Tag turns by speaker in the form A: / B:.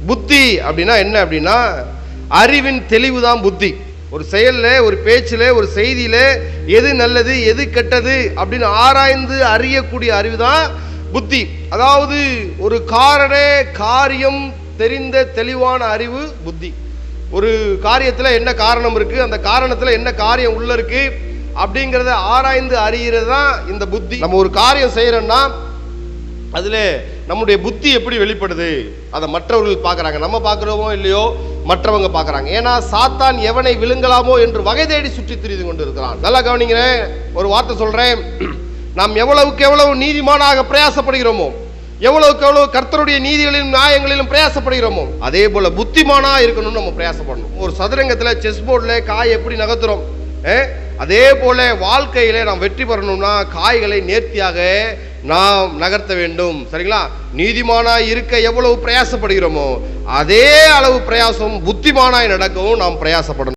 A: புத்தி அப்படின்னா என்ன அப்படின்னா அறிவின் தெளிவு தான் புத்தி. ஒரு செயல்ல, ஒரு பேச்சில், ஒரு செய்தியில எது நல்லது எது கெட்டது அப்படின்னு ஆராய்ந்து அறியக்கூடிய அறிவு தான் புத்தி. அதாவது ஒரு காரியம் தெரிந்த தெளிவான அறிவு புத்தி. ஒரு காரியத்தில் என்ன காரணம் இருக்கு, அந்த காரணத்தில் என்ன காரியம் உள்ள இருக்கு அப்படிங்கிறத ஆராய்ந்து அறிகிறது தான் இந்த புத்தி. நம்ம ஒரு காரியம் செய்யறோம்னா அதுல நம்முடைய புத்தி எப்படி வெளிப்படுது அதை மற்றவர்கள் பார்க்கறாங்க. நம்ம பார்க்கிறோமோ இல்லையோ, மற்றவங்க பார்க்கறாங்க. ஏன்னா சாத்தான் எவனை விழுங்கலாமோ என்று வகை தேடி சுற்றி திரிந்து கொண்டு இருக்கிறான். நல்லா கவனிக்கிறேன், ஒரு வார்த்தை சொல்றேன். நாம் எவ்வளவுக்கு எவ்வளவு நீதிமானாக பிரயாசப்படுகிறோமோ, எவ்வளவுக்கு எவ்வளவு கர்த்தருடைய நீதிகளிலும் நியாயங்களிலும் பிரயாசப்படுகிறோமோ, அதே போல புத்திமானா இருக்கணும்னு நம்ம பிரயாசப்படணும். ஒரு சதுரங்கத்துல செஸ் போர்டுல காய் எப்படி நகர்த்துறோம், அதே போல வாழ்க்கையில நாம் வெற்றி பெறணும்னா காய்களை நேர்த்தியாக நாம் நகர்த்த வேண்டும். சரிங்களா? நீதிமானாய் இருக்க எவ்வளவு பிரயாசப்படுகிறோமோ அதே அளவு பிரயாசம் புத்திமானாய் நடக்கவும் நாம் பிரயாசப்படணும்.